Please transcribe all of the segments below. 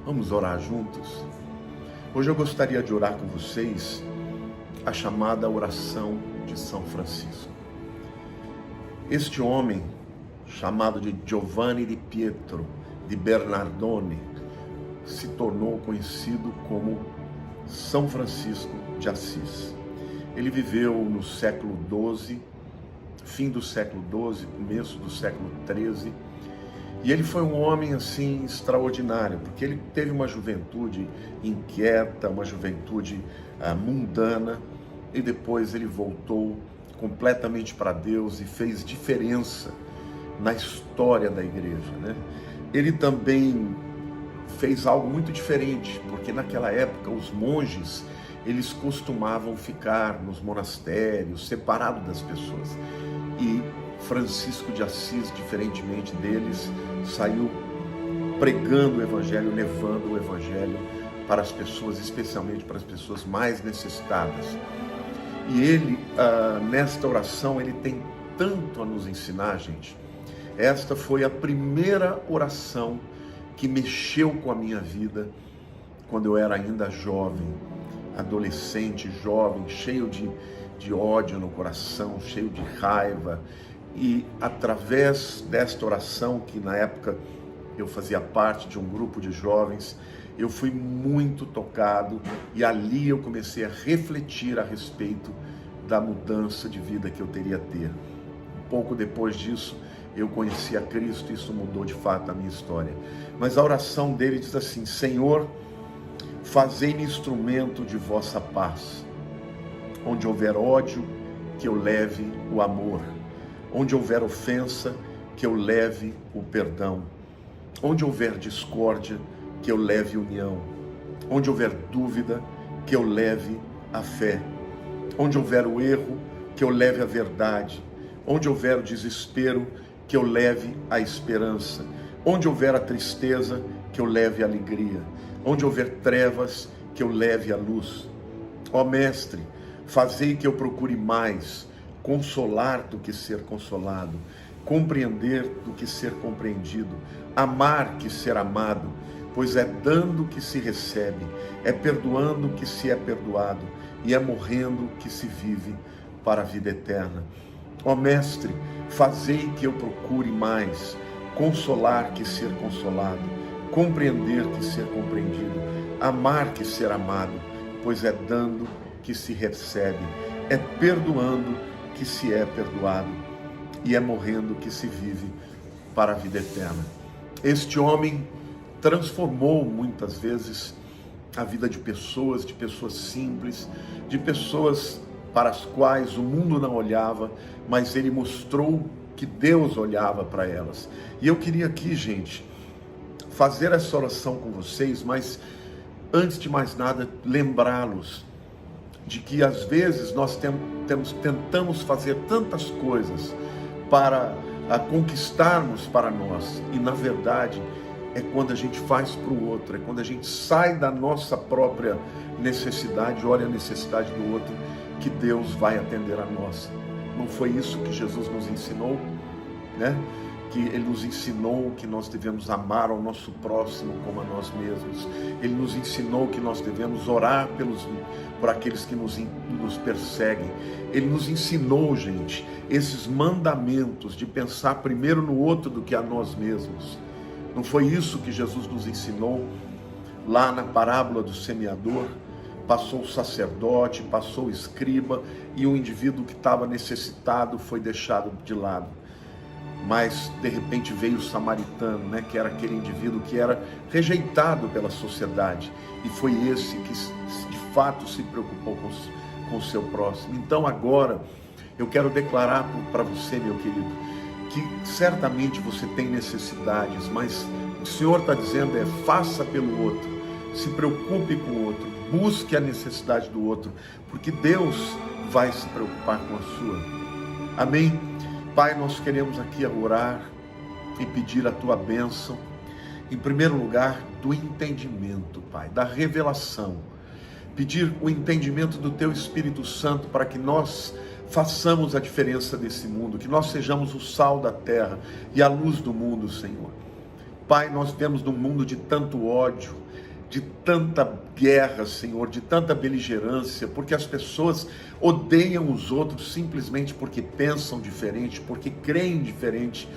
Vamos orar juntos? Hoje eu gostaria de orar com vocês a chamada oração de São Francisco. Este homem, chamado de Giovanni di Pietro di Bernardone, se tornou conhecido como São Francisco de Assis. Ele viveu no século XII, fim do século XII, começo do século XIII, e ele foi um homem assim extraordinário, porque ele teve uma juventude inquieta, uma juventude mundana, e depois ele voltou completamente para Deus e fez diferença na história da igreja, né? Ele também fez algo muito diferente, porque naquela época os monges, eles costumavam ficar nos monastérios, separados das pessoas. E Francisco de Assis, diferentemente deles, saiu pregando o evangelho, levando o evangelho para as pessoas, especialmente para as pessoas mais necessitadas. E ele, nesta oração, ele tem tanto a nos ensinar, gente. Esta foi a primeira oração que mexeu com a minha vida quando eu era ainda jovem, adolescente, jovem, cheio de ódio no coração, cheio de raiva. E através desta oração, que na época eu fazia parte de um grupo de jovens, eu fui muito tocado e ali eu comecei a refletir a respeito da mudança de vida que eu teria a ter. Um pouco depois disso, eu conheci a Cristo e isso mudou de fato a minha história. Mas a oração dele diz assim: Senhor, fazei-me instrumento de vossa paz. Onde houver ódio, que eu leve o amor. Onde houver ofensa, que eu leve o perdão. Onde houver discórdia, que eu leve união. Onde houver dúvida, que eu leve a fé. Onde houver o erro, que eu leve a verdade. Onde houver o desespero, que eu leve a esperança. Onde houver a tristeza, que eu leve a alegria. Onde houver trevas, que eu leve a luz. Ó Mestre, fazei que eu procure mais consolar do que ser consolado, compreender do que ser compreendido, amar que ser amado, pois é dando que se recebe, é perdoando que se é perdoado, e é morrendo que se vive para a vida eterna. Ó Mestre, fazei que eu procure mais consolar que ser consolado, compreender que ser compreendido, amar que ser amado, pois é dando que se recebe, é perdoando que se é perdoado, e é morrendo que se vive para a vida eterna. Este homem transformou muitas vezes a vida de pessoas simples, de pessoas para as quais o mundo não olhava, mas ele mostrou que Deus olhava para elas. E eu queria aqui, gente, fazer essa oração com vocês, mas antes de mais nada, lembrá-los de que às vezes nós tentamos fazer tantas coisas para conquistarmos para nós, e na verdade é quando a gente faz para o outro, é quando a gente sai da nossa própria necessidade, olha a necessidade do outro, que Deus vai atender a nossa. Não foi isso que Jesus nos ensinou, né? Que Ele nos ensinou que nós devemos amar ao nosso próximo como a nós mesmos. Ele nos ensinou que nós devemos orar por aqueles que nos perseguem. Ele nos ensinou, gente, esses mandamentos de pensar primeiro no outro do que a nós mesmos. Não foi isso que Jesus nos ensinou lá na parábola do semeador? Passou o sacerdote, passou o escriba, e o indivíduo que estava necessitado foi deixado de lado. Mas de repente veio o samaritano, né, que era aquele indivíduo que era rejeitado pela sociedade, e foi esse que de fato se preocupou com o seu próximo. Então agora eu quero declarar para você, meu querido, que certamente você tem necessidades, mas o Senhor está dizendo faça pelo outro, se preocupe com o outro, busque a necessidade do outro, porque Deus vai se preocupar com a sua. Amém? Pai, nós queremos aqui orar e pedir a Tua bênção, em primeiro lugar, do entendimento, Pai, da revelação. Pedir o entendimento do Teu Espírito Santo para que nós façamos a diferença desse mundo, que nós sejamos o sal da terra e a luz do mundo, Senhor. Pai, nós vemos num mundo de tanto ódio, de tanta guerra, Senhor, de tanta beligerância, porque as pessoas odeiam os outros simplesmente porque pensam diferente, porque creem diferente.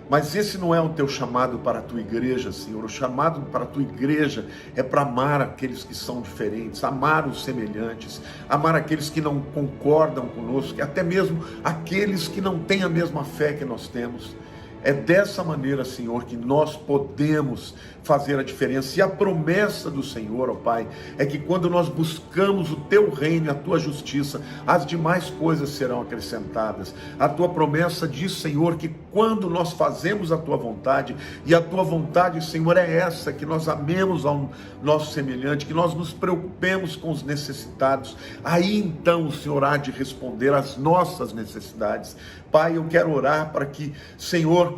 Mas esse não é o teu chamado para a tua igreja, Senhor. O chamado para a tua igreja é para amar aqueles que são diferentes, amar os semelhantes, amar aqueles que não concordam conosco, e até mesmo aqueles que não têm a mesma fé que nós temos. É dessa maneira, Senhor, que nós podemos fazer a diferença. E a promessa do Senhor, ó Pai, é que quando nós buscamos o Teu reino e a Tua justiça, as demais coisas serão acrescentadas. A Tua promessa diz, Senhor, que quando nós fazemos a Tua vontade, e a Tua vontade, Senhor, é essa, que nós amemos ao nosso semelhante, que nós nos preocupemos com os necessitados, aí então o Senhor há de responder às nossas necessidades. Pai, eu quero orar para que, Senhor,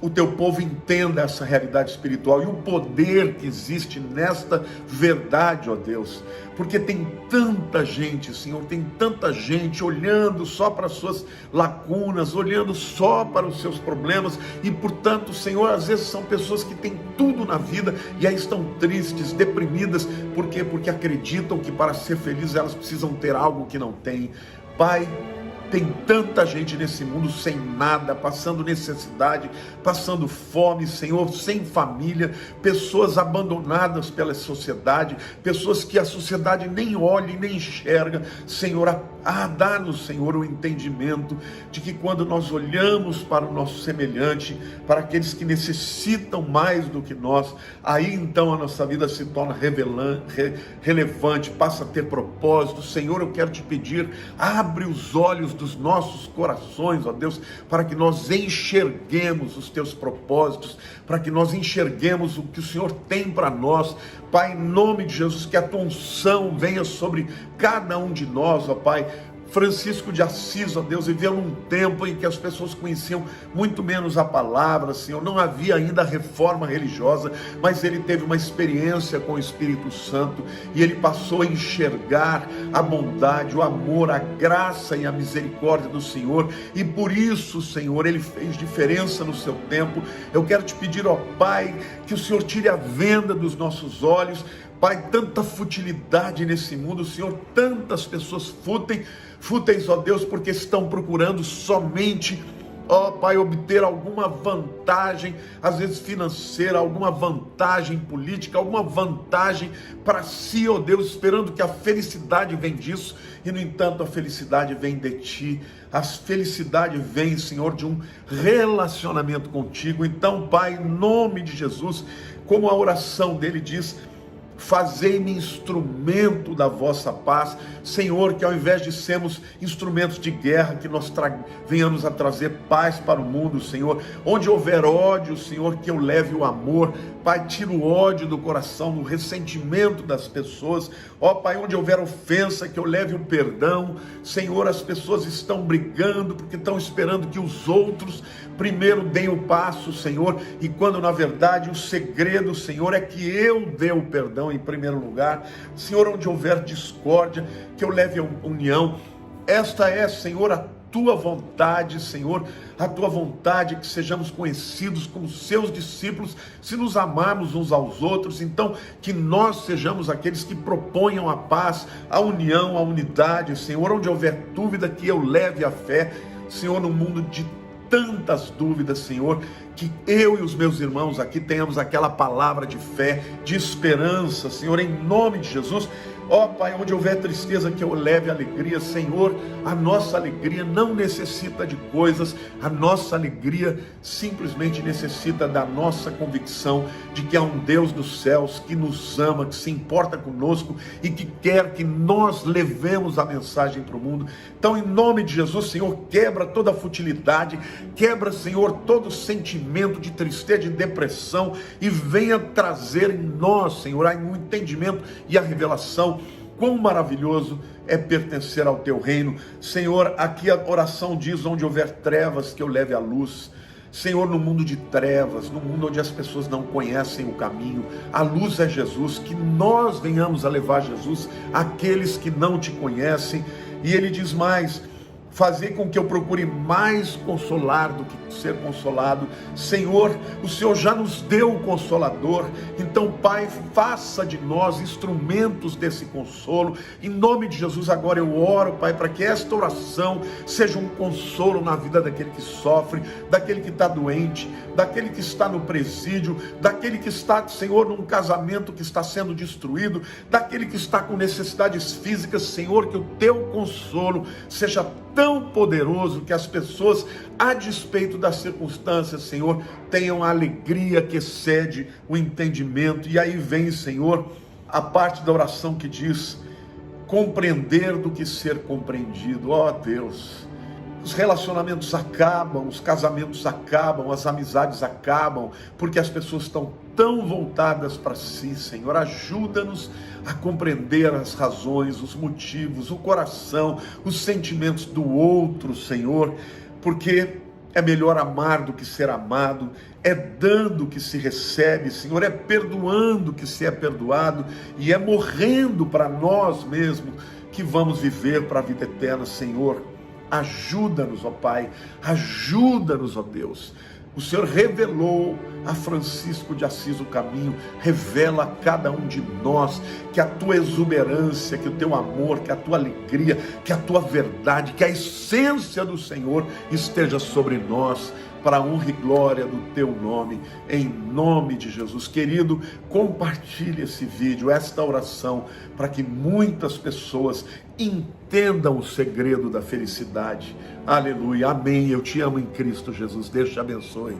o teu povo entenda essa realidade espiritual e o poder que existe nesta verdade, ó Deus, porque tem tanta gente, Senhor, tem tanta gente olhando só para as suas lacunas, olhando só para os seus problemas e, portanto, Senhor, às vezes são pessoas que têm tudo na vida e aí estão tristes, deprimidas, por quê? Porque acreditam que para ser felizes elas precisam ter algo que não têm. Pai, tem tanta gente nesse mundo sem nada, passando necessidade, passando fome, Senhor, sem família, pessoas abandonadas pela sociedade, pessoas que a sociedade nem olha e nem enxerga. Senhor, dá-nos, Senhor, o entendimento de que quando nós olhamos para o nosso semelhante, para aqueles que necessitam mais do que nós, aí então a nossa vida se torna relevante, passa a ter propósito. Senhor, eu quero te pedir, abre os olhos dos nossos corações, ó Deus, para que nós enxerguemos os teus propósitos, para que nós enxerguemos o que o Senhor tem para nós. Pai, em nome de Jesus, que a tua unção venha sobre cada um de nós, ó Pai. Francisco de Assis, ó Deus, viveu num tempo em que as pessoas conheciam muito menos a palavra, Senhor, não havia ainda a reforma religiosa, mas ele teve uma experiência com o Espírito Santo e ele passou a enxergar a bondade, o amor, a graça e a misericórdia do Senhor, e por isso, Senhor, ele fez diferença no seu tempo. Eu quero te pedir, ó Pai, que o Senhor tire a venda dos nossos olhos. Pai, tanta futilidade nesse mundo, Senhor, tantas pessoas fúteis, ó Deus, porque estão procurando somente, ó Pai, obter alguma vantagem, às vezes financeira, alguma vantagem política, alguma vantagem para si, ó Deus, esperando que a felicidade vem disso, e no entanto a felicidade vem de Ti, a felicidade vem, Senhor, de um relacionamento contigo. Então, Pai, em nome de Jesus, como a oração dele diz, fazei-me instrumento da vossa paz, Senhor, que ao invés de sermos instrumentos de guerra, que nós venhamos a trazer paz para o mundo, Senhor. Onde houver ódio, Senhor, que eu leve o amor. Pai, tira o ódio do coração, o ressentimento das pessoas. Ó Pai, onde houver ofensa, que eu leve o perdão. Senhor, as pessoas estão brigando porque estão esperando que os outros primeiro deem o passo, Senhor, e quando na verdade o segredo, Senhor, é que eu dê o perdão em primeiro lugar. Senhor, onde houver discórdia, que eu leve a união. Esta é, Senhor, a tua vontade, Senhor, a tua vontade, que sejamos conhecidos como seus discípulos, se nos amarmos uns aos outros. Então, que nós sejamos aqueles que proponham a paz, a união, a unidade, Senhor. Onde houver dúvida, que eu leve a fé, Senhor, no mundo de tantas dúvidas, Senhor, que eu e os meus irmãos aqui tenhamos aquela palavra de fé, de esperança, Senhor, em nome de Jesus. Ó Pai, onde houver tristeza, que eu leve alegria, Senhor. A nossa alegria não necessita de coisas, a nossa alegria simplesmente necessita da nossa convicção de que há um Deus dos céus que nos ama, que se importa conosco e que quer que nós levemos a mensagem para o mundo. Então, em nome de Jesus, Senhor, quebra toda a futilidade, quebra, Senhor, todo sentimento de tristeza, de depressão, e venha trazer em nós, Senhor, um entendimento e a revelação. Quão maravilhoso é pertencer ao teu reino. Senhor, aqui a oração diz: onde houver trevas, que eu leve a luz. Senhor, no mundo de trevas, no mundo onde as pessoas não conhecem o caminho, a luz é Jesus. Que nós venhamos a levar Jesus àqueles que não te conhecem. E ele diz mais: fazer com que eu procure mais consolar do que ser consolado. Senhor, o Senhor já nos deu o Consolador, então, Pai, faça de nós instrumentos desse consolo. Em nome de Jesus, agora eu oro, Pai, para que esta oração seja um consolo na vida daquele que sofre, daquele que está doente, daquele que está no presídio, daquele que está, Senhor, num casamento que está sendo destruído, daquele que está com necessidades físicas. Senhor, que o teu consolo seja tão poderoso que as pessoas, a despeito das circunstâncias, Senhor, tenham a alegria que excede o entendimento. E aí vem, Senhor, a parte da oração que diz: compreender do que ser compreendido. Ó Deus, os relacionamentos acabam, os casamentos acabam, as amizades acabam, porque as pessoas estão tão voltadas para si. Senhor, ajuda-nos a compreender as razões, os motivos, o coração, os sentimentos do outro, Senhor, porque é melhor amar do que ser amado, é dando que se recebe, Senhor, é perdoando que se é perdoado, e é morrendo para nós mesmos que vamos viver para a vida eterna. Senhor, ajuda-nos, ó Pai, ajuda-nos, ó Deus. O Senhor revelou a Francisco de Assis o caminho, revela a cada um de nós que a tua exuberância, que o teu amor, que a tua alegria, que a tua verdade, que a essência do Senhor esteja sobre nós, para a honra e glória do teu nome, em nome de Jesus. Querido, compartilhe esse vídeo, esta oração, para que muitas pessoas entendam o segredo da felicidade. Aleluia, amém. Eu te amo em Cristo Jesus. Deus te abençoe.